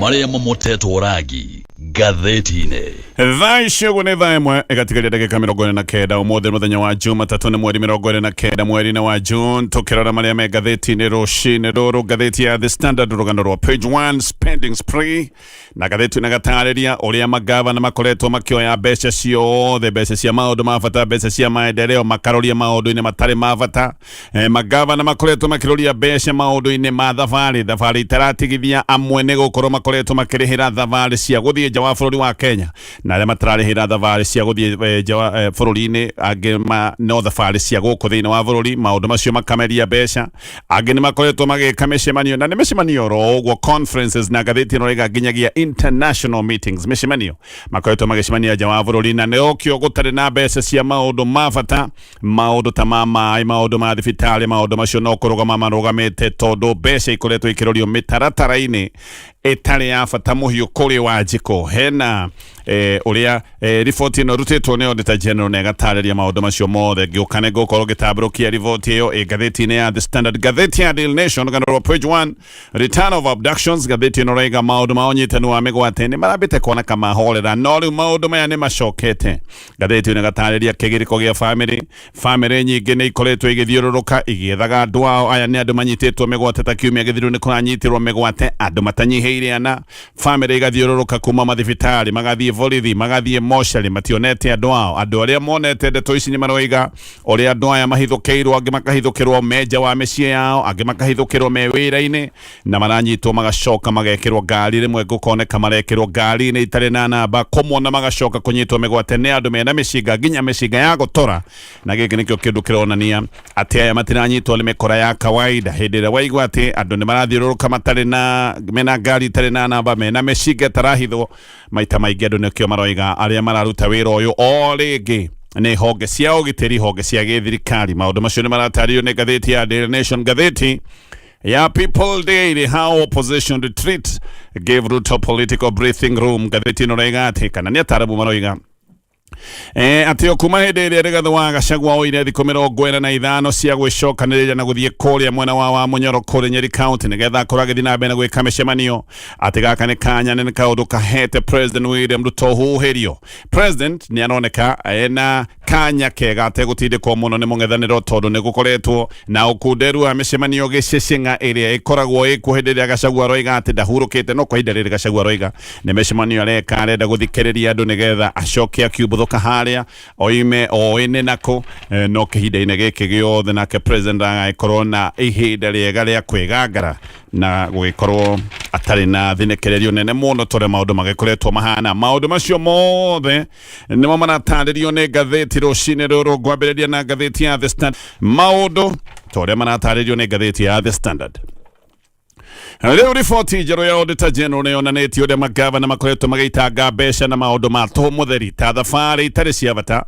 maria mamotetwo rangi ngathĩti-inĩ. Thaa icio nĩ thaa ĩmwe ĩgatigaria ndagĩka 49 ũmũthĩ mũthenya wa Jumatatũ nĩ mweri 29 mweri-inĩ wa June tũkĩrora marĩa me ngathĩti-inĩ rũcinĩ rũrũ. Ngathĩti ya The Standard rũgano rwa page 1 spending spree, na ngathĩti nagatarĩria ũrĩa magavana makoretwo makĩoya mbeca ciothe, mbeca cia maũndũ ma bata, mbeca cia maendeleo makaroria maũndũ-inĩ matarĩ ma bata. Magavana makoretwo makĩroria mbeca maũndũ-inĩ ma thabarĩ itaratigithia, amwe nĩ gũkorwo makoretwo makĩrĩhĩra thabarĩ cia gũthiĩ nja wa bũrũri wa Kenya, na arĩa matararĩhĩra thabarĩ cia gũthiĩ nja wa bũrũri-inĩ, angĩ no thabarĩ cia gũkũ thĩinĩ wa bũrũri, maũndũ macio makameria mbeca. Angĩ nĩ makoretwo magĩka mĩcemanio, na nĩ mĩcemanio ro ũguo conferences, na ngathĩti ĩno rĩga nginyagia international meetings, mĩcemanio makoretwo magĩcemania nja wa bũrũri, na nĩ okĩo gũtarĩ na mbeca cia maũndũ ma bata, maũndũ ta ma maĩ, maũndũ ma thibitarĩ, maũndũ macio no kũrũgama marũgamĩte tondũ mbeca ikoretwo ikĩrorio mĩtaratara-inĩ ĩtarĩ ya bata mũhiũ kũrĩ Wanjikũ. Hena ũrĩa riboti ĩno rutĩtwo nĩ Auditor General na ĩgatarĩria maũndũ macio mothe. Ngĩũkane gũkorwo gĩtambũrũkia riboti ĩyo ngathĩti-inĩ ya The Standard. Ngathĩti ya Daily Nation rũgano rwa page 1 return of abductions, ngathĩti ĩno raiga maũndũ ma ũnyitani wa mĩgwate nĩ marambĩte kuoneka mahorera, no rĩu maũndũ maya nĩ macokete. Ngathĩti ĩno ĩgatarĩria kĩgirĩko gĩa famĩlĩ nyingĩ nĩ ikoretwo igĩthiũrũrũka igĩethaga andũ ao. Aya nĩ andũ manyitĩtwo mĩgwate ta kiumia gĩthiru nĩ kũranyitirwo mĩgwate, andũ matanyihĩire ana, famĩlĩ igathiũrũrũka kuma mathibitarĩ magathiĩ borithi magathiĩ mocarĩ mationete andũ ao. Andũ arĩa monete ndeto ici nĩ maroiga ũrĩa andũ aya mahithũkĩirwo, angĩ makahithũkĩrwo menja wa mĩciĩ yao, angĩ makahithũkĩrwo me wĩra-inĩ, na maranyitwo magacoka magekĩrwo ngari, rĩmwe gũkoneka marekĩrwo ngari-inĩ itarĩ na namba, kũmona magacoka kũnyitwo mĩgwate nĩ andũ mena mĩcinga, nginya mĩcinga ya gũtora. Na gĩkĩ nĩkĩo kĩndũ kĩronania atĩ aya matiranyitwo nĩ mĩkora ya kawaida. Hĩndĩ ĩrĩa waigua atĩ andũ nĩ marathiũrũrũka matarĩ na mena ngari itarĩ na namba, mena mĩcinga tarahithwo, maita maingĩ andũ nĩkĩo maroiga arĩa mararuta wĩra ũyũ o rĩngĩ nĩ honge cia ũgitĩri, honge cia gĩthirikari. Maũndũ macio nĩ maratarĩrio nĩ ngathĩti ya Daily Nation. Ngathĩti ya People Daily, how opposition retreat gave Ruto political breathing room. Ngathĩti ĩno raiga atĩ kana nĩ atarabu maroiga atĩ kuma hĩndĩ ĩrĩa Rigathĩ wa Gachagua oire thikũ 25 cia gwĩcokanĩrĩria na gũthiĩ kũrĩa mwena wa Munyoro kũrĩa Nyeri County nĩgetha akorwo agĩthiĩ na mbere na gwĩka mĩcemanio, atĩ gaka nĩ kanya nĩ kaũndũ kahete President William Ruto huhĩrio. President nĩ aroneka ena kanya kega ategũtindĩkwo mũno nĩ mũng'ethanĩro, tondũ nĩ gũkoretwo na ũkunderu wa mĩcemanio gĩcĩcĩng'a ĩrĩa ĩkoragwo ĩkuo hĩndĩ ĩrĩa Gachagua aroiga atĩ ndahurũkĩte, no kwa ihinda rĩrĩ Gachagua aroiga nĩ mĩcemanio areka, arenda gũthikĩrĩria andũ nĩgetha acoke akiumbũthũka harĩa oime oĩne nako. No kĩhinda-inĩ gĩkĩ gĩothe nake President agĩkorwo na ihinda rĩega rĩa kwĩgangara na gũgĩkorwo atarĩ na thinĩkĩrĩrio nene mũno tũrĩa maũndũ magĩkoretwo mahana. Maũndũ macio mothe nĩmo maratarĩrio nĩ ngathĩti rũcinĩ rũrũ. Ngwambĩrĩria na ngathĩti ya The Standard. Maũndũ tũrĩa maratarĩrio nĩ ngathĩti ya The Standard. Rĩu riboti njerũ ya Auditor General nĩ yonanĩtie ũrĩa magavana makoretwo magĩitanga mbeca na maũndũ ma tũhũ mũtheri ta thabarĩ itarĩ cia bata,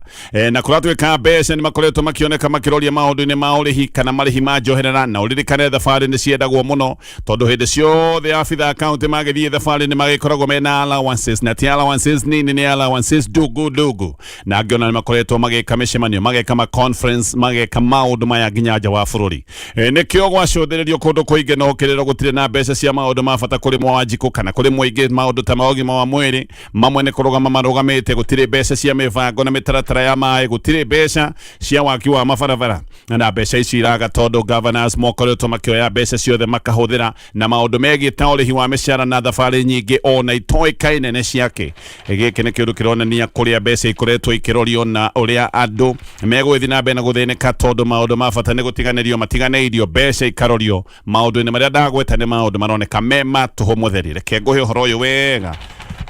na kũratuĩka mbeca nĩ makoretwo makĩoneka makĩroria maũndũ-inĩ ma ũrĩhi kana marĩhi ma njoherera. Na ũririkane thabarĩ nĩ ciendagwo mũno, tondũ hĩndĩ ciothe abitha kaunti magĩthiĩ thabarĩ nĩ magĩkoragwo mena allowances, na ti allowances nini, nĩ allowances dugu. Na ngĩona nĩ makoretwo magĩka mĩcemanio, magĩka ma conference, magĩka maũndũ maya nginya nja wa bũrũri. Nĩkĩo gwacũthĩrĩrio kũndũ kũingĩ no kĩrĩro gũtirĩ na mbeca cia maũndũ ma bata kũrĩ Wanjikũ kana kũrĩ mũingĩ. Maũndũ ta maũgima wa mwĩrĩ mamwe nĩ kũrũgama marũgamĩte, gũtirĩ mbeca cia mĩbango na mĩtaratara ya maĩ, gũtirĩ mbeca cia waki wa mabarabara, na mbeca ici iraga tondũ governors mokoretwo makĩoya mbeca ciothe makahũthĩra na maũndũ megiĩ ta ũrĩhi wa mĩcara na thabarĩ nyingĩ ona itoĩkaine nĩ ciake. Gĩkĩ nĩ kĩndũ kĩronania kũrĩa mbeca ikoretwo ikĩrorio na ũrĩa andũ megũthiĩ na mbere na gũthĩnĩka, tondũ maũndũ ma bata nĩ gũtiganĩrio matiganĩirio, mbeca ikarorio maũndũ-inĩ marĩa ndagweta nĩ maũndũ maroneka mema tũhũ mũtheri. Reke ngũhe ũhoro ũyũ wega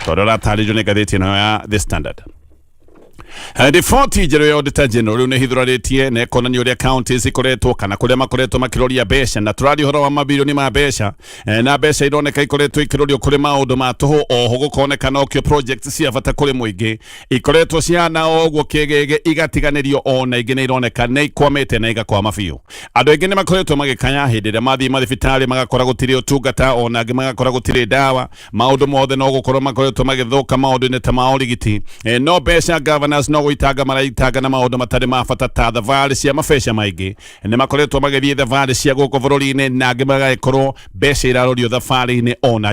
tondũ ũratarĩrio nĩ ngathĩti ĩno ya The Standard. Riboti njerũ ya Auditor General rĩu nĩ hithũrarĩtie na ĩkonania ũrĩa counties ikoretwo kana kũrĩa makoretwo makĩroria mbeca, na tũrari ũhoro wa mabilioni ma mbeca, na mbeca ironeka ikoretwo ikĩrorio kũrĩ maũndũ ma tũhũ. Oho gũkoneka nokĩo project cia bata kũrĩ mũingĩ ikoretwo ciana ũguo kĩgĩgĩ igatiganĩrio, ona ingĩ nĩ ironeka nĩ ikwamĩte na igakwama biũ. Andũ aingĩ nĩ makoretwo magĩkanya hĩndĩ ĩrĩa mathiĩ mathibitarĩ magakora gũtirĩ ũtungata, ona angĩ magakora gũtirĩ ndawa. Maũndũ mothe no gũkorwo makoretwo magĩthũka maũndũ-inĩ ta ma ũrigiti. No mbeca governors governors no goitaga maraitaga na maundu matari ma bata ta thabarĩ cia mabesha maingĩ nĩ makoretwo magĩthiĩ thabarĩ cia gũkũ bũrũri-inĩ na angĩ magagĩkorwo mbeca irarorio thabarĩ-inĩ ona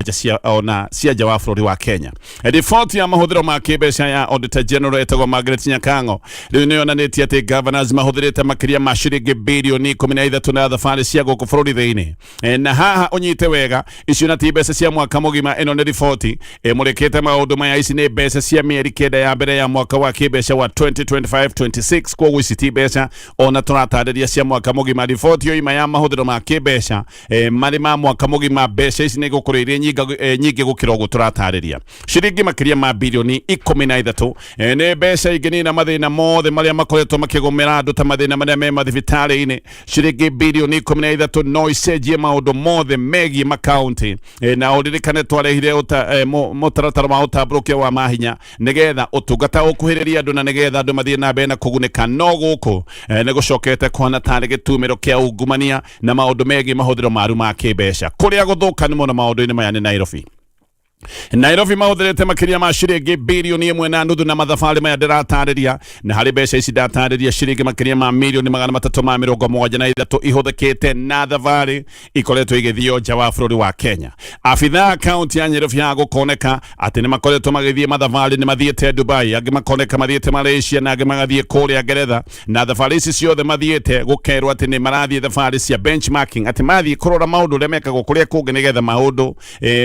cia nja wa bũrũri wa Kenya. Report ya mahũthĩro ma kĩmbeca ya Auditor General etagwo Margaret Nyakango rĩu nĩ yonanĩtie atĩ governors mahũthĩrĩte makĩria ma ciringi birioni 13 na thabarĩ cia gũkũ bũrũri thĩinĩ. Na haha ũnyite wega icio na ti mbeca cia mwaka mũgima. Ĩno nĩ riboti ĩmũrĩkĩte maũndũ maya. Ici nĩ mbeca cia mĩeri kenda ya mbere ya mwaka wa kĩmbeca wa 2025-26 koguo ici ti mbeca ona tũratarĩria cia mwaka mũgima. Riboti yoima ya mahũthĩro ma kĩmbeca marĩ ma mwaka mũgima. Mbeca ici nĩ gũkorwo irĩ nyingĩ gũkĩra ũguo tũratarĩria. Ciringi makĩria ma birioni 13 nĩ mbeca ingĩ na mathĩna mothe marĩa makoretwo makĩgũmĩra andũ ta mathĩna marĩa me mathibitarĩ-inĩ. Ciringi birioni 13 no icenjie maũndũ mothe megiĩ makaunti na ũririkane twarehire mũtaratara wa ũtambũrũkia wa mahinya nĩgetha ũtungata ũkuhĩrĩria andũ na nĩgetha andũ mathiĩ na mbere na kũgunĩka. No gũkũ nĩ gũcokete kuona tarĩ gĩtumĩro kĩa ungumania na maũndũ megiĩ mahũthĩro maru ma kĩmbeca. Kũrĩa gũthũka nĩ mũno maũndũ-inĩ maya nĩ Nairobi mahũthĩrĩte makĩria ma ciringi birioni 1.5 na mathabarĩ maya ndĩratarĩria na harĩ mbeca ici ndatarĩria ciringi makĩria ma mirioni 373 ihũthĩkĩte na thabarĩ ikoretwo igĩthio nja wa bũrũri wa Kenya. Abithaa kaunti ya Nairobi ya gũkoneka atĩ nĩ makoretwo magĩthiĩ mathabarĩ nĩ mathiĩte Dubai, angĩ makoneka mathiĩte Malaysia na angĩ magathiĩ kũrĩa Ngeretha, na thabarĩ ici ciothe mathiĩte gũkerwo atĩ nĩ marathiĩ thabarĩ cia benchmarking, atĩ mathiĩ kũrora maũndũ ũrĩa mekagwo kũrĩa kũngĩ nĩgetha maũndũ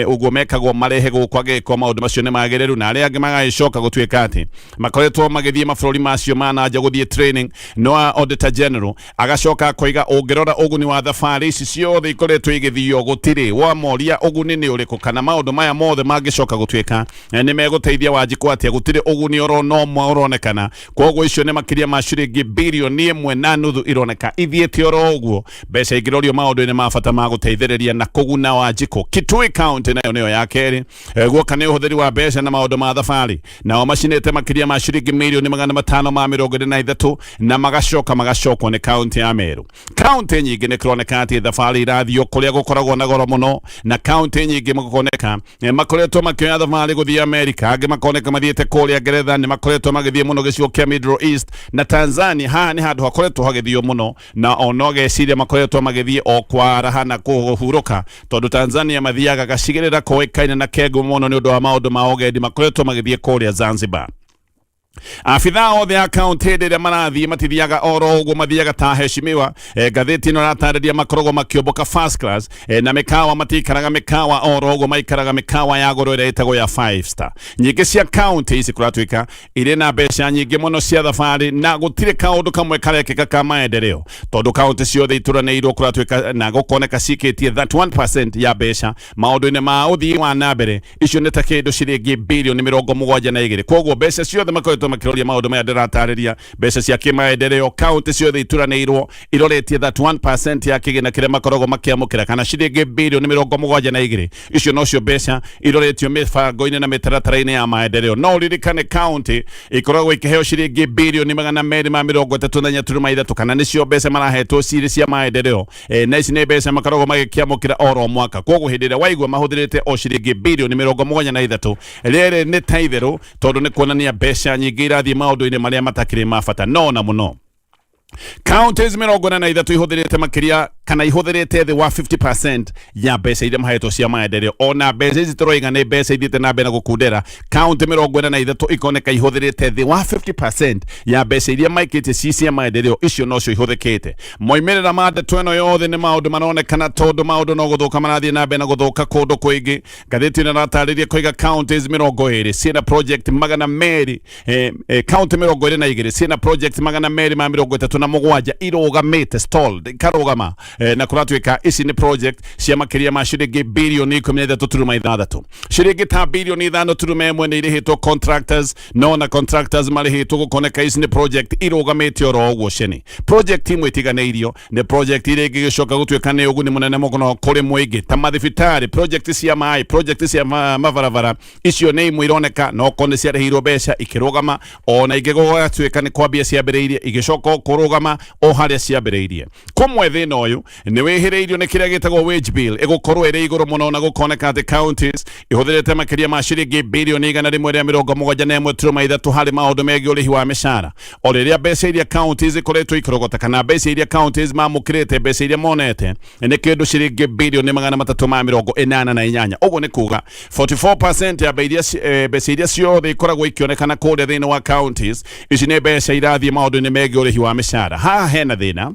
ũguo mekagwo marehe gũkũ agĩkwo maũndũ macio nĩ magĩrĩru na arĩa angĩ magagĩcoka gũtuĩka atĩ makoretwo magĩthiĩ mabũrũri macio ma nanja gũthiĩ training. No Auditor General agacoka akoiga ũngĩrora ũguni wa thabarĩ ici ciothe ikoretwo igĩthio gũtirĩ wamoria ũguni nĩ ũrĩkũ kana maũndũ maya mothe mangĩcoka gũtuĩka nĩ megũteithia Wanjikũ atĩa. Gũtirĩ ũguni no ũronekana. Koguo icio nĩ makĩria ma ciringi birioni 1.5 ironeka ithiĩte oro ũguo. Mbeca ingĩrorio maũndũ-inĩ ma bata ma gũteithĩrĩria na kũguna Wanjikũ. Kitui County nayo nĩyo ya kerĩ guoka nĩ ũhũthĩri wa mbeca na maũndũ ma thabarĩ, nao macinĩte makĩria ma ciringi mirioni 523 na magacokwo nĩ kaunti ya Meru. Kaunti nyingĩ nĩ kũroneka atĩ thabarĩ irathio kũrĩa gũkoragwo na goro mũno, na kaunti nyingĩ makoneka makoretwo makĩoya thabarĩ gũthiĩ Amerika, angĩ makoneka mathiĩte kũrĩa Ngeretha, nĩ makoretwo magĩthiĩ mũno gĩcigo kĩa Middle East na Tanzania. Haha nĩ handũ hakoretwo hagĩthio mũno na ono geciria makoretwo magĩthiĩ o kwaraha na kũhurũka, tondũ Tanzania mathiaga gacigĩrĩra koĩkaine na kengũ mũno nĩ ũndũ wa maũndũ ma ũgendi makoretwo magĩthiĩ kũrĩa Zanzibar. Abithaa othe a kaunti rĩrĩa marathiĩ matithiaga oro ũguo, mathiaga ta heshimiwa. Ngathĩti ĩno ĩratarĩria makoragwo makĩũmbũka first class na mĩkawa matikaraga mĩkawa oro ũguo, maikaraga mĩkawa ya goro ĩrĩa ĩtagwo ya 5 star. Nyingĩ cia kaunti ici kũratuĩka irĩ na mbeca nyingĩ mũno cia thabarĩ na gũtirĩ kaũndũ kamwe karekĩka ka maendeleo, tondũ kaunti ciothe ituranĩirwo kũratuĩka na gũkoneka cikĩtie 31% ya mbeca maũndũ-inĩ ma ũthii wa nambere. Icio nĩ ta kĩndũ ciringi birioni 72. Koguo mbeca ciothe makoretwo makiroria maũndũ maya ndĩratarĩria, mbeca cia kĩmaendeleo kaunti ciothe ituranĩirwo iroretie 31% ya kĩgĩna kĩrĩa makoragwo makĩamũkĩra kana ciringi birioni 72. Icio nocio mbeca iroretio mĩbango-inĩ na mĩtaratara-inĩ ya maendeleo. No ririkane kaunti ikoragwo ikĩheo ciringi birioni 233 kana nĩcio mbeca marahetwo cirĩ cia maendeleo. Na ici nĩ mbeca makoragwo magĩkĩamũkĩra oro mwaka. Koguo hĩndĩ ĩrĩa waigua mahũthĩrĩte o ciringi birioni 73, rĩrĩ nĩ ta itherũ, tondũ nĩ kuonania mbeca nyingĩ irathiĩ maũndũ-inĩ marĩa matakĩrĩ ma bata no na mũno. Counties 43 ihũthĩrĩte makĩria kana ihũthĩrĩte thĩ wa 50% ya mbeca iria mahetwo cia maendeleo. Ona mbeca ici tũroiga nĩ mbeca ithiĩte na mbere na gũkundera. County 43 ikoneka ihũthĩrĩte thĩ wa 50% ya mbeca iria maikĩtie ci cia maendeleo. Icio nocio ihũthĩkĩte. Moimĩrĩra ma ndeto ĩno yothe nĩ maũndũ maronekana tondũ maũndũ no gũthũka marathiĩ na mbere na gũthũka kũndũ kũingĩ. Ngathĩti ĩno ĩratarĩria koiga counties 20 ciĩna project 200 county 22 ciĩna project 237 irũgamĩte stalled ikarũgama. Na kũratuĩka ici nĩ project cia makĩria ma ciringi birioni 13.6. Ciringi ta birioni 5.1 nĩ irĩhĩtwo contractors, no na contractors marĩhĩtwo gũkoneka ici nĩ project irũgamĩte oro ũguo ceni. Project imwe itiganĩirio nĩ project iria ingĩgĩcoka gũtuĩka nĩ ũguni mũnene mũno kũrĩ mũingĩ ta mathibitarĩ, project cia maĩ, project cia mabarabara. Icio nĩ imwe ironeka no kone ciarĩhirwo mbeca ikĩrũgama, ona ingĩgũgatuĩka nĩ kwambia ciambĩrĩirie igĩcoka kũrũgama o harĩa ciambĩrĩirie. Kũmwe thĩna ũyũ riu ni wihiriirio ni kiria gitagwo wage bill igukorwo iri iguru muno na gukoneka ati counties ihuthirite makiria ma ciringi bilioni 171.3 hari maundu megi urihi wa mishara o riria mbeca iria counties ikoretwo ikorogota kana mbeca iria counties mamukirite mbeca iria monete ni kindu ciringi bilioni 388 uguo ni kuga 44% ya mbeca iria ciothe ikoragwo ikionekana kuria thiini wa counties ici ni mbeca irathie maundu ni megi urihi wa mishara haha hena thina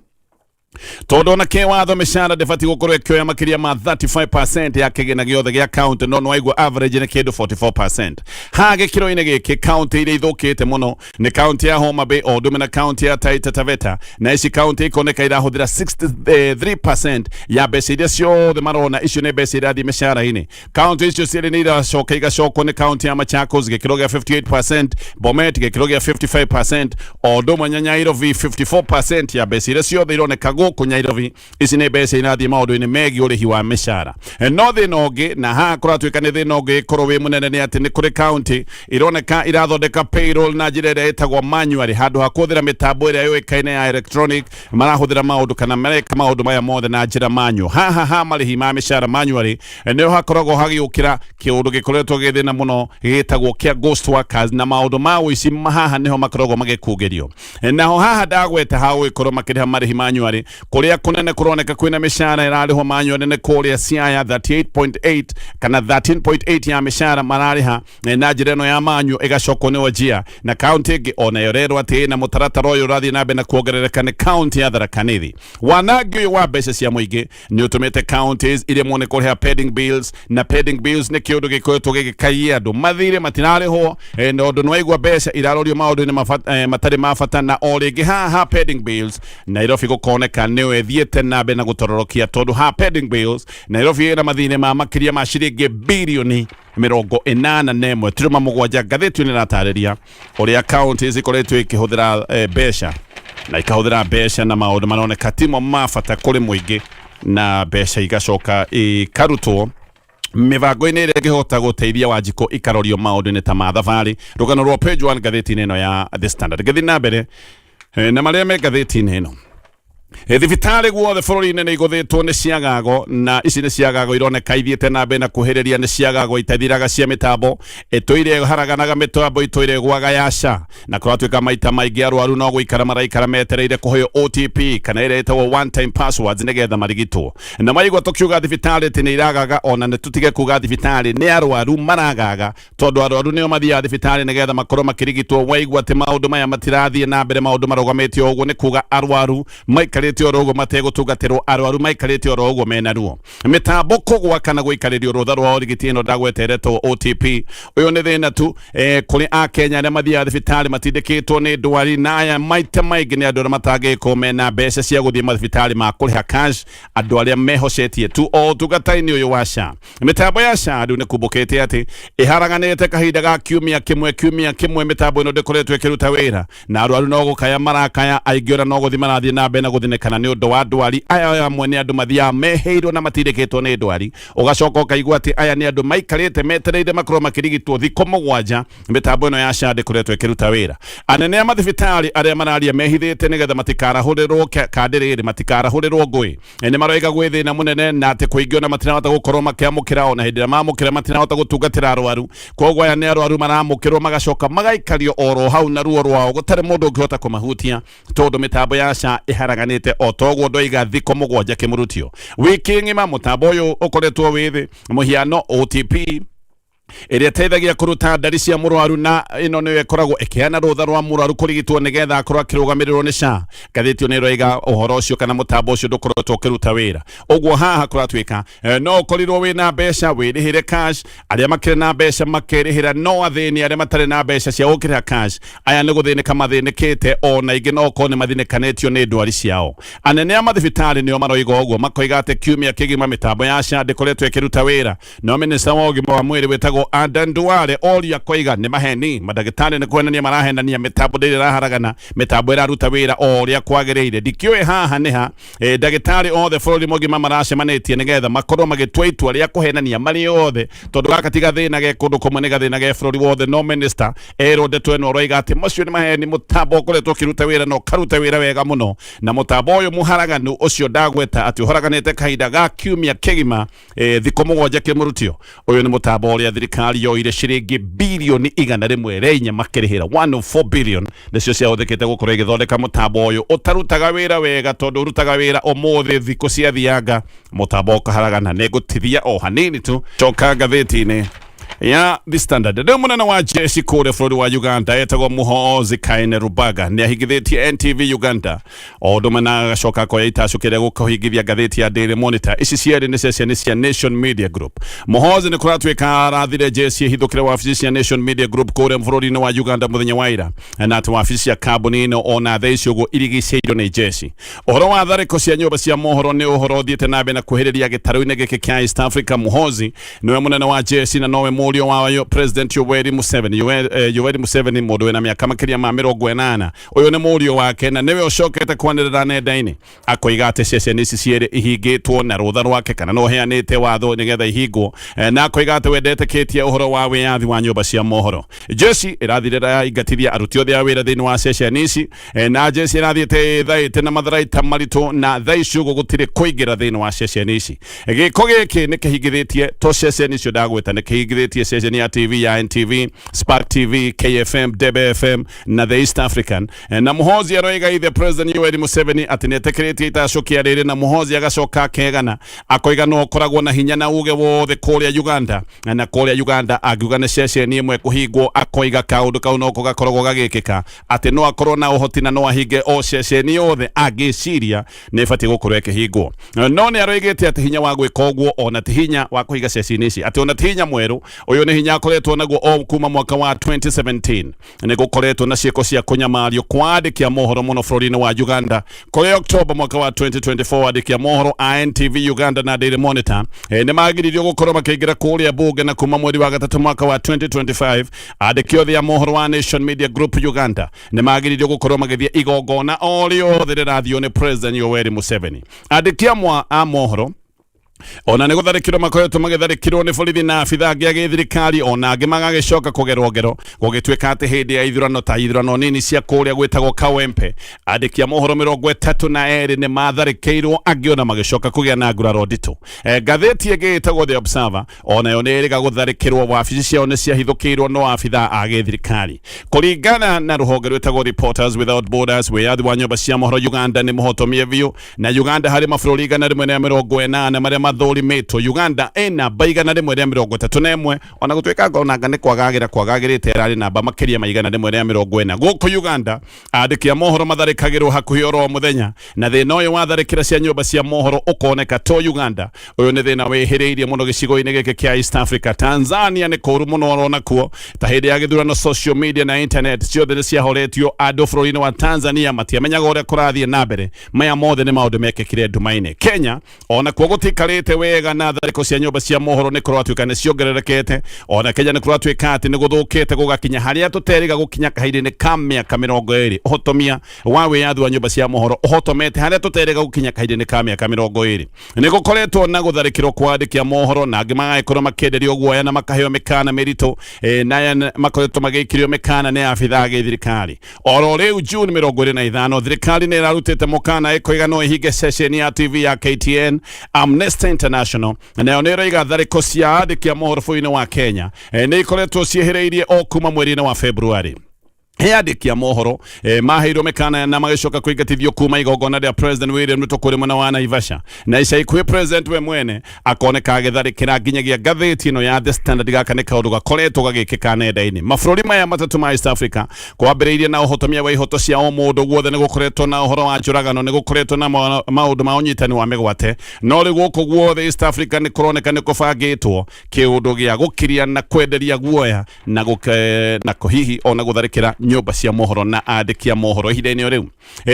tondu na ke watho mishara ndibati gukorwo ikioya makiria ma 35% ya kigina giothe gia county no waigua average ni kindu 44% ha gikiro-ini giki county iria ithukite muno ni county ya Homa Bay o ndume na county ya Taita Taveta na ici county ikoneka irahuthira 63% ya mbeca iria ciothe marona icio ni mbeca irathie mishara-ini county icio ciiri ni iracoka igacokwo ni county ya Machakos gikiro gia 58%, Bomet gikiro gia 55%, o ndume Nyanyairo 54% ya mbeca iria ciothe ironeka guku Nyairobi ici ni mbeca irathie maundu-ini megi urihi wa mishara no thina ungi na ha kuratwika ni thina ungi korwo wi munene ni ati ni kuri county ironeka irathondeka payroll na njira iria itagwo manually handu ha kuthira mitambo iria yoikaine ya electronic marahuthira maundu kana mareka maundu maya mothe na njira manyu ha marihi ma mishara manually niho hakoragwo hagiukira kiundu gikoretwo githina muno gitagwo kia ghost workers na maundu ma wici haha niho makoragwo magikugerio naho haha ndagweta ha gukorwo makiriha marihi manually kuria kunene kuroneka kwina mishara irarihwo manually ne kuria Siaya 38.8 kana 13.8 ya mishara marariha na njira ino ya manyu igacokwo ni Wajir na county ingi ona yorerwo ati na mutaratara uyu urathie na mbere na kuongerereka ni county ya Tharaka Nithi wanangi uyu wa mbeca cia muingi ni utumite counties iria mone kuriha pending bills na pending bills ni kiundu gikoretwo gigikaia andu mathire matirarihwo na undu ni waigua mbeca irarorio maundu-ini matari ma bata na o ringi ha pending bills Nairobi gukoneka niwe thiete na mbere na gutororokia tondu ha pending bills Nairobi ina mathine ma makiria ma ciringi bilioni 81.7 ngathĩti ni ratariria uria counties ikoretwo ikihuthira mbeca na ikahuthira mbeca na maundu maroneka timo mabata kuri muingi na mbeca igacoka ikarutwo mivango-ini iria ingihota guteithia Wanjikũ ikarorio maundu-ini ta ma thabarĩ rugano rwa page 1 ngathĩti-ini ino ya The Standard gathi na mbere na maria me ngathĩti-ini ino thibitari guothe bururi-ini ni iguthitwo ni ciagago na ici ni ciagago ironeka ithiete na mbere na kuhiriria ni ciagago itathiraga cia mitambo etoire haraganaga mitambo itoire gwaga ya SHA na kuratwika maita maingi arwaru no guikara maraikara metereire kuheo OTP kana ile itawo one time passwords nigetha marigitwo na maigwa tukiuga thibitari ti ni iragaga ona ne tutige kuga thibitari ni arwaru maragaga tondu arwaru nio mathia thibitari nigetha makorwo makirigitwo waigwa ti maundu maya matirathie na mbere maundu marugamite uguo ni kuga arwaru maikarite orogo mategutungatirwo arwaru maikarite orogo mena ruo mitambo kugwa kana guikaririo rutha rwa origiti ino ndagweteretwo OTP uyu ni thina tu kuri a Kenya na mathia thibitari matindikitwo ni ndwari na aya maita maingi ni andu matangiko mena mbeca cia guthie mathibitari ma kuriha cash andu aria mehocetie tu o tugataini uyu wa SHA mitambo ya SHA ndu ni kumbukite ati iharaganite kahinda ga kiumia kimwe mitambo ino ndikoretwo ikiruta wira na arwaru no gukaya marakaya aingiora no guthie marathie na mbere na guthinekana ni undu wa ndwari aya amwe ni andu mathia meheirwo na matindikitwo ni ndwari ugacoka ukaigua ati aya ni andu maikarite metereire makorwo makirigitwo thikũ 7 mitambo ino ya SHA ndikoretwo ikiruta wira anene a mathibitari aria mararia mehithite nigetha matikarahurirwo kandiriri matikarahurirwo ngui ni maroiga gwithina munene na ati kuingio na matirahota gukorwo makiamukira ona hindi ria mamukira matirahota gutungatira arwaru koguo aya ni arwaru maramukirwo magacoka magaikario oro hau na ruo rwao gutari mundu ungihota kumahutia tondu mitambo ya SHA iharaganite o toguo ndoiga thikũ 7 kimurutio wiki ng'ima mutambo uyu ukoretwo withi muhiano OTP iria teithagia kuruta ndari cia murwaru na ino niyo ikoragwo ikiana rutha rwa murwaru kurigitwo nigetha akorwo akirugamirirwo ni SHA ngathĩti ni roiga uhoro ucio kana mutambo ucio ndukoretwo ukiruta wira uguo haha kuratwika no ukorirwo wina mbeca wirihire cash aria makire na mbeca makirihira no athini aria matari na mbeca cia gukiriha cash aya ni guthinika mathinikite ona ingi no ko ni mathinikanetio ni ndwari ciao anene a mathibitari nio maroiga uguo makoiga ati kiumia kigima mitambo ya SHA ndikoretwo ikiruta wira no minister wa ugima wa mwiri wetagwo Adanduale oria koiga ne maheni madagitari ne kwenania marahenania mitambo ndiri raharagana mitambo iraruta wira oria kwagereire dikioe haha neha dagitari othe bũrũri mũgima maracemanĩtie nigetha makorwo magĩtua itua rĩa kũhenania marĩ othe tondu gaka tiga thĩna ge kũndũ kũmwe nĩ gathĩna ge bũrũri wothe. No minister Ndeto ĩno roiga atĩ macio nĩ maheni mũtambo ũkoretwo ũkĩruta wĩra na ũkaruta wĩra wega mũno, na mũtambo ũyũ mũharaganu ũcio ndagweta atĩ ũharaganĩte kahinda ga kiumia kĩgima thikũ mũgwanja kĩmũrutio. Ũyũ nĩ mũtambo ũrĩa thirikari yoire ciringi bilioni 104 makĩrĩhĩra 104 billion nĩcio ciahũthĩkĩte gũkorwo igĩthondeka mũtambo ũyũ ũtarutaga wĩra wega tondũ ũrutaga wĩra ũmũthĩ thikũ ciathianga mũtambo ũkaharagana. Nĩ ngũtithia o hanini tu coka ngathĩti-inĩ ya The Standard. Ndio munene wa jeshi kule bũrũri wa Uganda etagwo Muhoozi Kainerubaga nĩ ahingithĩtie NTV Uganda o ũndũmwe na agacoka koya itacũkĩre gũkũhingithia ngathĩti ya Daily Monitor. Ici cierĩ nĩ ceceni cia Nation Media Group. Muhoozi nĩ kũratuĩka arathire jeshi ihithũkĩre wabici cia Nation Media Group kũrĩa bũrũri-inĩ wa Uganda mũthenya wa ira, na atĩ wabici cia kambuni ĩno ona thaa ici ũguo irigicĩirio nĩ jeshi. Ũhoro wa tharĩko cia nyũmba cia mohoro nĩ ũhoro ũthiĩte na mbere na kwĩhĩrĩria gĩtarũ-inĩ gĩkĩ kĩa East Africa. Muhoozi nĩwe mũnene wa jeshi na nowe mũriũ wa President Yoweri Museveni. Yoweri Museveni mũndũ wĩna mĩaka makĩria ma 80. Ũyũ nĩ mũriũ wake na nĩwe ũcokete kwanĩrĩra nenda-inĩ akoiga atĩ ceceni ici cierĩ ihingĩtwo na rũtha rwake kana no heanĩte watho nĩgetha ihingwo, na akoiga atĩ we ndetĩkĩtie ũhoro wa wĩyathi wa nyũmba cia mohoro. Jeshi ĩrathirĩra ingatithia aruti othe a wĩra thĩinĩ wa ceceni ici, na jeshi ĩrathiĩte thaĩte na matharaita maritũ na thaa ici ũguo gũtirĩ kũingĩra thĩinĩ wa ceceni ici. Gĩko gĩkĩ nĩ kĩhingithĩtie to ceceni icio ndagweta, nĩ kĩhingithĩtie ceceni ya TV ya NTV, Spark TV, KFM, Debe FM na The East African. Na Muhoozi aroiga ithe President Yoweri Museveni atĩ nĩetĩkĩrĩtie itacũkia rĩrĩ, na Muhoozi agacoka kegana akoiga no koragwo na hinya na uge wothe kũrĩa Uganda, na kũrĩa Uganda akiuga nĩ ceceni ĩmwe kũhingwo. Akoiga kaũndũ kau no gakoragwo gagĩkĩka atĩ no akorwo na ũhoti na no ahinge o ceceni yothe angĩciria nĩ ĩbatiĩ gũkorwo ĩkĩhingwo. No nĩ aroigĩte atĩ hinya wa gwĩka ũguo ona ti hinya wa kũhiga ceceni ici, atĩ ona ti hinya mwerũ. Ũyũ nĩ hinya akoretwo naguo o kuma mwaka wa 2017 nĩ gũkoretwo na ciĩko cia kũnyamario kwa andĩki a mohoro mũno bũrũri-inĩ wa Uganda. Kũrĩ October mwaka wa 2024 andĩki a mohoro a NTV Uganda na Daily Monitor nĩ magiririo gũkorwo makĩingĩra kũrĩa bunge, na kuma mweri wa gatatũ mwaka wa 2025 andĩki othe a mohoro wa Nation Media Group Uganda nĩ magiririo gũkorwo magĩthiĩ igongona o rĩothe rĩrathio nĩ President Yoweri Museveni. Andĩki amwe a mohoro ona nĩ gũtharĩkĩrwo makoretwo magĩtharĩkĩrwo nĩ borithi na abitha angĩ a gĩthirikari, ona angĩ magagĩcoka kũgerwo ngero gũgĩtuĩka atĩ hĩndĩ ya ithurano ta ithurano nini cia kũrĩa gwĩtagwo Kawempe, andĩki a mohoro 32 nĩ matharĩkĩirwo, angĩ ona magĩcoka kũgĩa na nguraro nditũ. Ngathĩti ĩngĩ ĩtagwo The Observer onayo nĩ ĩrĩga gũtharĩkĩrwo, wabici ciao nĩ ciahithũkĩirwo no abitha a gĩthirikari. Kũringana na rũhonge rwĩtagwo Reporters Without Borders, wĩyathi wa nyũmba cia mohoro Uganda nĩ mũhotomie biũ, na Uganda harĩ mabũrũri 180 marĩa mathorimĩtwo, Uganda ĩna namba 131, ona gũtuĩka ngonanga nĩ kwagagĩrĩte yarĩ namba makĩria ma 140. Gũkũ Uganda andĩki a mohoro matharĩkagĩrwo hakuhĩ oro mũthenya, na thĩna ũyũ wa tharĩkĩra cia nyũmba cia mohoro ũkoneka to Uganda. Ũyũ nĩ thĩna wĩhĩrĩirie mũno gĩcigo-inĩ gĩkĩ kĩa East Africa. Tanzania nĩ kũru mũno orona kuo, ta hĩndĩ ya gĩthurano social media na internet ciothe nĩ ciahoretio. Andũ bũrũri-inĩ wa Tanzania matiamenyaga ũrĩa kũrathiĩ na mbere. Maya mothe nĩ maũndũ mekĩkire nduma-inĩ. Kenya ona kuo gũtikarĩte wega, na tharĩko cia nyũmba cia mohoro nĩ kũratuĩka nĩ ciongererekete. Ona Kenya nĩ kũratuĩka atĩ nĩ gũthũkĩte gũgakinya harĩa tũteriga gũkinya kahinda-inĩ ka mĩaka 20. Ũhotomia wa wĩyathi wa nyũmba cia mohoro ũhotomete harĩa tũteriga gũkinya kahinda-inĩ ka mĩaka 20. Nĩ gũkoretwo na gũtharĩkĩrwo kwa andĩki a mohoro, na angĩ magagĩkorwo makĩenderio guoya na makaheo mĩkana mĩritũ, na makoretwo magĩikĩrio mĩkana nĩ abitha a gĩthirikari. Oro rĩu June 25 thirikari nĩ ĩrarutĩte mũkana ĩkoiga no ĩhinge ceceni ya TV ya KTN. Amnesty International nayo nĩ ĩroiga tharĩko cia andĩki a mohoro bũrũri-inĩ wa Kenya nĩ ikoretwo ciĩhĩrĩirie o kuma mweri-inĩ wa February. Andĩki a mohoro maheirwo mĩkana na magĩcoka kũingatithio kuma igongona rĩa President William Ruto kũrĩ mwena wa Naivasha, na ica ikuhĩ President we mwene akoneka agĩtharĩkĩra nginyagia ngathĩti ĩno ya The Standard. Gaka nĩ kaũndũ gakoretwo gagĩkĩka nenda-inĩ. Mabũrũri maya matatũ ma East Africa kwambĩrĩirie na ũhotomia wa ihoto cia o mũndũ guothe, nĩ gũkoretwo na ũhoro wa njũragano, nĩ gũkoretwo na maũndũ ma ũnyitani wa mĩgwate, no rĩu gũkũ guothe East Africa nĩ kũroneka nĩ kũbangĩtwo kĩũndũ gĩa gũkiria na kwenderia guoya na kũhihi ona gũtharĩkĩra nyumba cia mohoro na andiki a mohoro ihinda-inĩ riu.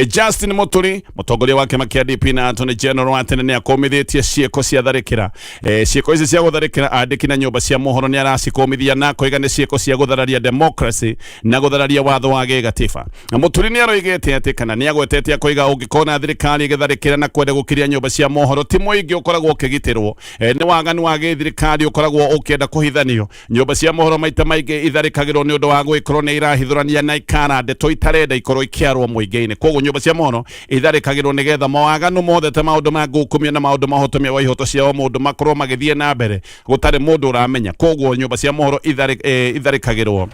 Justin Muturi mutongoria wa kĩama kĩa DP na Attorney General wa tene nĩ akomithĩtie ciĩko cia tharĩkĩra. Ciĩko ici cia gũtharĩkĩra andiki na nyumba cia mohoro nĩ aracikomithia na koiga nĩ ciĩko cia gũthararia democracy na gũthararia watho wa gĩgatiba. Muturi nĩ aroigĩte atĩ kana nĩ agwetete koiga ũngĩkona thirikari ĩgĩtharĩkĩra na kwenda gũkiria nyumba cia mohoro ti mũingĩ ũkoragwo ũkĩgitĩrwo. Nĩ waganu wa gĩthirikari ũkoragwo ũkĩenda kũhithanio. Nyumba cia mohoro maita maingĩ itharĩkagĩrwo nĩ ũndũ wa gwĩkorwo nĩ irahithũrania na ikara ndeto itarenda ikorwo ikiarwo mũingĩ-inĩ. Koguo nyumba cia mohoro itharĩkagĩrwo nĩgetha mawaganu mothe ta maũndũ ma ngũkumia na maũndũ mahotomia wa ihoto cia mũndũ makorwo magĩthiĩ na mbere gũtarĩ mũndũ ũramenya. Koguo nyumba cia mohoro itharĩkagĩrwo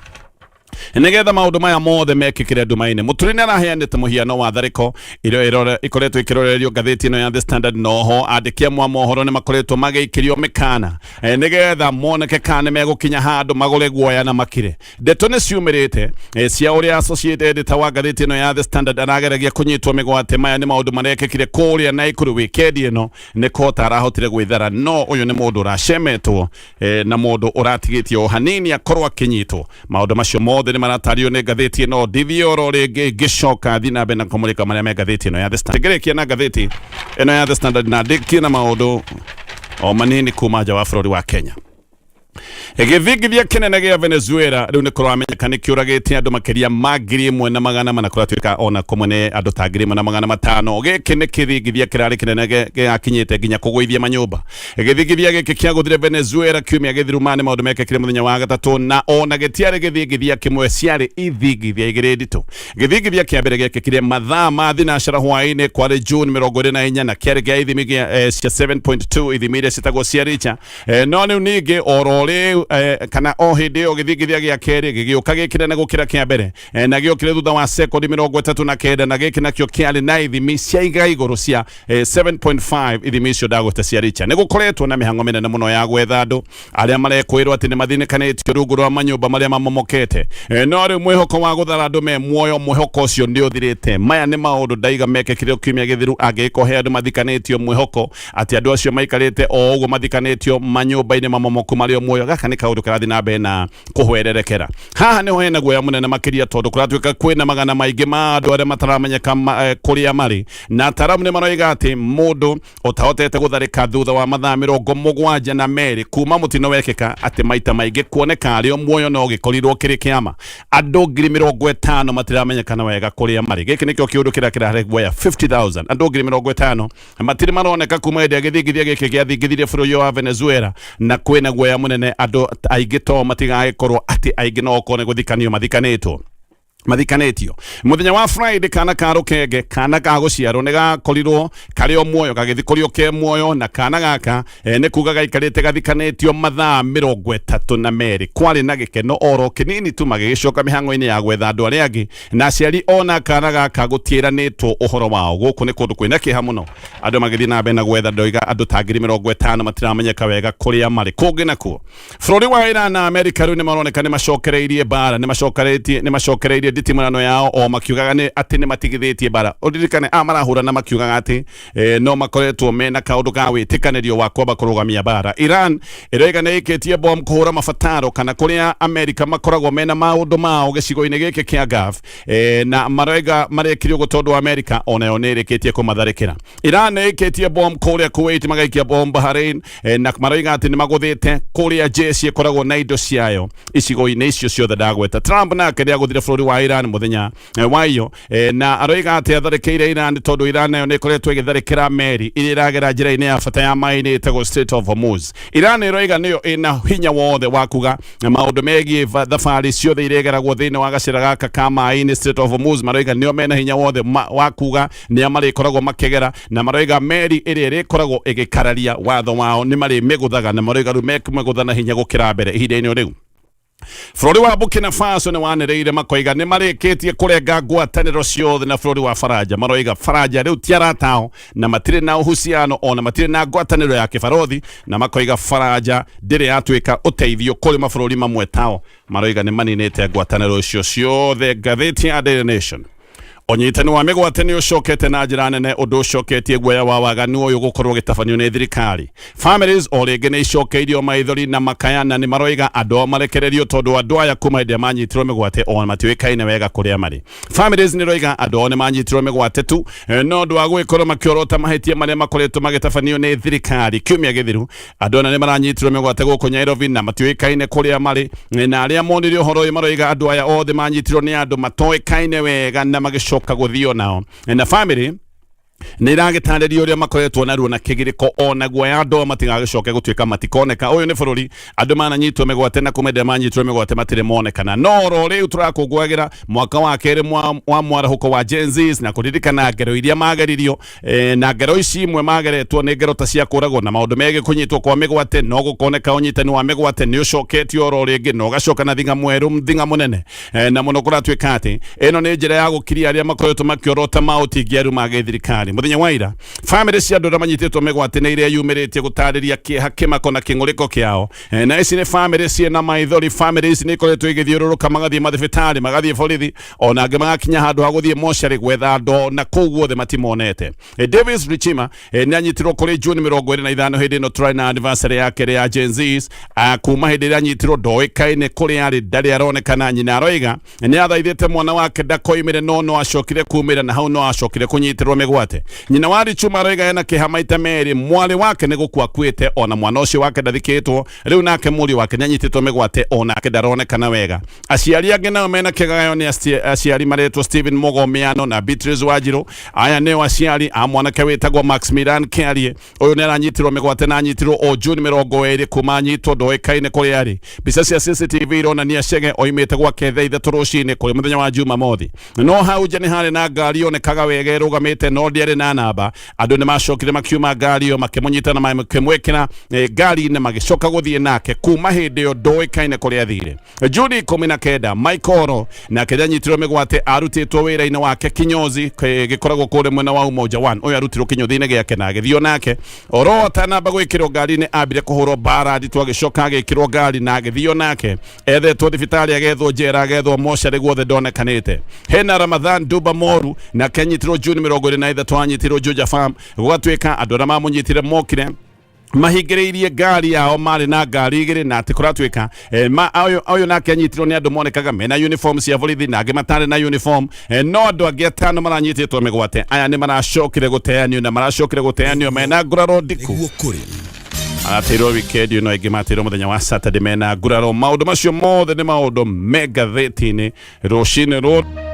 nigetha maundu maya mothe mekikire nduma-inĩ. Muturi nĩ araheanĩte mũhiano wa tharĩko iria ikoretwo ikirorerio ngathĩti ĩno ya The Standard. Noho andĩki amwe a mohoro nĩ makoretwo magĩikĩrio mĩkana nigetha moneke kana megũkinya handũ magũre guoya na makire. Ndeto nĩ ciumĩrĩte cia ũrĩa associate editor wa ngathĩti ĩno ya The Standard arageragia kũnyitwo mĩgwate. Maya nĩ maũndũ marekĩkire kũrĩa na ikũrũ wikendi ĩno nĩ kota arahotire gwĩthara. No ũyũ nĩ mũndũ ũracemetwo na mũndũ ũratigĩtie o hanini akorwo akĩnyitwo. Maũndũ macio mothe nĩ maratario nĩ ngathĩti ĩno. Ndithioro rĩngĩ ngĩcoka thiĩ na mbere na kũmũrĩka marĩa me ngathĩti ĩno ya The Standard. Ngĩrĩkia na ngathĩti ĩno ya The Standard na ndĩkie na maũndũ o manini kuma nja wa bũrũri wa Kenya. Gĩthingithia kĩnene gĩa Venezuela rĩu nĩ kũramenyeka nĩ kĩũragĩte andũ makĩria ma 1,400 kũratuĩka ona kũmwe nĩ andũ ta 1,500. Gĩkĩ nĩ kĩthingithia kĩrarĩ kĩnene gĩakinyĩte nginya kũgũithia manyũmba. Gĩthingithia gĩkĩ kĩagũthire Venezuela kiumia gĩthiru nĩ maũndũ mekĩkire mũthenya wa gatatũ na ona gĩtiarĩ gĩthingithia kĩmwe, ciarĩ ithingithia igĩrĩ nditũ. Gĩthingithia kĩa mbere gĩekĩkire mathaa ma thinacara hwaĩ-inĩ kwarĩ June 24 na kĩarĩ kĩa ithimi cia 7.2 ithimi iria ciĩtagwo cia Richter. No rĩu ningĩ oro rĩu kana o hĩndĩ ĩyo gĩthingithia gĩa kerĩ gĩgĩũka gĩkĩnene gũkĩra kĩa mbere na gĩokire thutha wa sekondi 39 na gĩkĩ nakĩo kĩarĩ na ithimi cia igũrũ cia 7.5 ithimi icio ndagweta cia Richter. Nĩ gũkoretwo na mĩhang'o mĩnene mũno ya gwetha andũ arĩa marekwĩrwo atĩ nĩ mathĩnĩkanĩtio rungu rwa manyũmba marĩa mamomokete. No rĩu mwĩhoko wa gũthara andũ me muoyo, mwĩhoko ũcio nĩ ũthirĩte. Maya nĩ maũndũ ndaiga mekĩkire kiumia gĩthiru angĩkorwo andũ mathikanĩtio mwĩhoko atĩ andũ acio maikarĩte o ũguo mathikanĩtio manyũmba-inĩ mamomoku marĩ muoyo. Gaka nĩ kaũndũ karathi na mbere na kũhwererekera. Haha nĩho hena guoya mũnene makĩria tondũ kũratuĩka kwĩna magana maingĩ ma andũ arĩa mataramenyeka kũrĩa marĩ, na ataramu nĩ maroiga atĩ mũndũ ũtahotete gũtharĩka thutha wa mathaa 72 kuma mũtino wekĩka atĩ maita maingĩ kuoneka arĩ o muoyo no gĩkorirwo kĩrĩ kĩama. Andũ 50,000 matiramenyekana wega kũrĩa marĩ. Gĩkĩ nĩkĩo kĩũndũ kĩrĩa kĩrahe guoya. 50,000 andũ 50,000 matirĩ maroneka kuma hĩndĩ ya gĩthingithia gĩkĩ gĩathingithirie bũrũri wa Venezuela, na kwĩna guoya mũnene andũ aingĩ to matigagĩkorwo atĩ aingĩ no okorwo nĩ gũthikanio mathikanĩtio. Mũthenya wa Friday kana ka rũkenge kana ka gũciarwo nĩ gakorirwo karĩ o muoyo, gagĩthikũrio ke muoyo, na kana gaka nĩ kuga gaikarĩte gathikanĩtio mathaa 32. Kwarĩ na gĩkeno oro kĩnini tu magĩgĩcoka mĩhang'o-inĩ ya gwetha andũ arĩa angĩ, na aciari ona kana gaka gũtiĩranĩtwo ũhoro wao. Gũkũ nĩ kũndũ kwĩna kĩeha mũno, andũ magĩthiĩ na mbere na gwetha ndoiga andũ ta 50,000 matiramenyeka wega kũrĩa marĩ. Kũngĩ nakuo bũrũri wa Iran na Amerika rĩu nĩ maroneka nĩ macokereirie bara, nĩ macokereirie nditimũrano yao o makiugaga atĩ nĩ matigithĩtie bara. Ũririkane marahũra na makiugaga atĩ no makoretwo mena kaũndũ ga wĩtĩkanĩrio wa kwamba kũrũgamia bara. Iran ĩroiga nĩ ĩkĩtie bomb kũhũra mabataro kana kũrĩa Amerika makoragwo mena maũndũ mao gĩcigo-inĩ gĩkĩ kĩa Gulf, na maroiga marekirio gũtondũ Amerika onayo nĩ ĩrĩkĩtie kũmatharĩkĩra. Iran nĩ ĩkĩtie bomb kũrĩa Kuwait, magaikia bomb Bahrain, na maroiga atĩ nĩ magũthĩte kũrĩa jeshi ĩkoragwo na indo ciayo icigo-inĩ icio ciothe ndagweta. Trump nake nĩ agũthire bũrũri wa Iran muthenya wa iyo, na aroiga atĩ atharĩkĩire Iran tondũ Iran nayo nĩ ĩkoretwo ĩgĩtharĩkĩra meri iria iragera njĩra-inĩ ya bata ya maĩ-inĩ ĩtagwo Strait of Hormuz. Iran ĩroiga nĩyo ĩna hinya wothe wa kuga maũndũ megiĩ thabarĩ ciothe iregeragwo thĩinĩ wa gacĩra gaka ka maĩ-inĩ Strait of Hormuz. Maroiga nĩo mena hinya wothe wa kuga nĩa marĩkoragwo makĩgera, na maroiga meri ĩrĩa ĩrĩkoragwo ĩgĩkararia watho wao nĩ marĩmĩgũthaga, na maroiga rĩu mekũmĩgũtha na hinya gũkĩra mbere ihinda-inĩ rĩu. Bũrũri wa Burkina Faso nĩ wanĩrĩire makoiga nĩ marĩkĩtie kũrenga ngwatanĩro ciothe na bũrũri wa Faranja. Maroiga Faranja rĩu ti aratao na matirĩ na uhusiano ona matirĩ na ngwatanĩro ya kĩbarothi, na makoiga Faranja ndĩrĩ yatuĩka ũteithio kũrĩ mabũrũri mamwe tao. Maroiga nĩ maninĩte ngwatanĩro icio ciothe. Ngathĩti ya Daily Nation Onyitani wa mĩgwate nĩ ũcokete na njĩra nene ũndũ ũcoketie guoya wa waganu ũyũ gũkorwo gĩtabanio nĩ thirikari. Families o rĩngĩ nĩ icokeirio maithori na makayana nĩ maroiga andũ marekererio tondũ andũ aya kuma hĩndĩ manyitirwo mĩgwate o matiũĩkaine wega kũrĩa marĩ. Families nĩ roiga andũ nĩ manyitirwo mĩgwate tu no ũndũ wa gwĩkorwo makĩorota mahĩtia marĩa makoretwo magĩtabanio nĩ thirikari kiumia gĩthiru. Andũ nĩ maranyitirwo mĩgwate gũkũ Nairobi na matiũĩkaine kũrĩa marĩ na arĩa monire ũhoro ũyũ maroiga andũ aya othe manyitirwo nĩ andũ matoĩkaine wega na magĩcoka gũthio nao. Na family nĩ ĩragĩtarĩria ũrĩa makoretwo naruo na kĩgirĩko ona guoya andũ matigagĩcoke gũtuĩka matikoneka. Ũyũ nĩ bũrũri andũ mananyitwo mĩgwate na kuma hĩndĩ manyitwo mĩgwate matirĩ monekana. No ro rĩu tũrakũngũagĩra mwaka wa kerĩ wa mwarahũko wa Gen Zs na kũririkana ngero iria mageririo na ngero ici imwe mageretwo nĩ ngero ta cia kũragwo na maũndũ megiĩ kũnyitwo kwa mĩgwate no gũkoneka ũnyitani wa mĩgwate nĩ ũcoketio ro rĩngĩ no gacoka na thinga mwerũ thinga mũnene na mũno kũratuĩka atĩ ĩno nĩ njĩra ya gũkiria arĩa makoretwo makĩorota maũtingiaru ma gĩthirikari. Muthenya wa ira family cia andũ manyitĩtwo mĩgwate nĩ iria yumĩrĩtie gũtarĩria kĩeha kĩmako na kĩng'ũrĩko kĩao. Na ici nĩ family ciĩna maithori. Family ici nĩ ikoretwo igĩthiũrũrũka magathiĩ mathibitarĩ magathiĩ borithi ona angĩ magakinya handũ ha gũthiĩ mocarĩ gwetha ndo na kũu guothe matimonete. Davis Richima nĩ anyitirwo kũrĩ June 25 hĩndĩ ĩno tũrarĩ na anniversary yake ya Gen Zs kuma hĩndĩ ĩrĩa anyitirwo ndoĩkaine kũrĩa arĩ ndarĩ aronekana. Nyina aroiga nĩ athaithĩte mwana wake ndakoimĩre no acokire kumĩra na hau no acokire kũnyitirwo mĩgwate. Nyina wa Richuma aroiga ena kĩeha maita merĩ. Mwari wake nĩ gũkua akuĩte ona mwana ũcio wake ndathikĩtwo. Rĩu nake mũriũ wake nĩ anyitĩtwo mĩgwate onake ndaronekana wega. Aciari angĩ nao mena kĩgagayo nĩ aciari maretwo Stephen Mogomiano na Beatrice Wanjiru. Aya nĩo aciari a mwanake wĩtagwo Maximilian Kiarie. Ũyũ nĩ aranyitirwo mĩgwate na anyitirwo o June 20 kuma anyitwo ndoĩkaine kũrĩa arĩ. Mbica cia CCTV ironania Chege oimĩte gwake thaa 3 rũcinĩ kũrĩ mũthenya wa Jumamothi. No hau nja nĩ harĩ na ngari onekaga wega ĩrũgamĩte no ndĩarĩ na namba. Andũ nĩ macokire makiuma ngari ĩyo makĩmũnyita na makĩmwĩkĩra ngari-inĩ magĩcoka gũthiĩ nake kuma hĩndĩ ĩyo ndoĩkaine kũrĩa athire. Juni 19 Michael nake nyanyitirwo mĩgwate arutĩtwo wĩra-inĩ wake kinyozi gĩkoragwo kũrĩ mwena wa Umoja 1. Ũyũ arutirwo kinyothi-inĩ gĩake na agĩthio nake oro atanamba gwĩkĩrwo ngari-inĩ ambire kũhũrwo mbara nditũ agĩcoka agĩkĩrwo ngari na agĩthio nake ethetwo thibitarĩ agethwo njera agethwo mocarĩ guothe ndonekanĩte. Hena Ramadhan Duba Moru nake anyitirwo June 23 anyitirwo Juja Farm gwatuĩka andũ arĩa mamũnyitire mokire mahingĩrĩirie ngari yao marĩ na ngari igĩrĩ na atĩ kũratuĩka ũyũ nake anyitirwo nĩ andũ monekaga mena uniform cia borithi na angĩ matarĩ na uniform no andũ angĩ atano maranyitĩtwo mĩgwate. Aya nĩ maracokire gũteanio na maracokire gũteanio mena nguraro ndiku. Atirwo weekend ĩno ingĩ matirwo mũthenya wa Saturday mena nguraro. Maũndũ macio mothe nĩ maũndũ me ngathĩti-inĩ rũcinĩ rũrũ.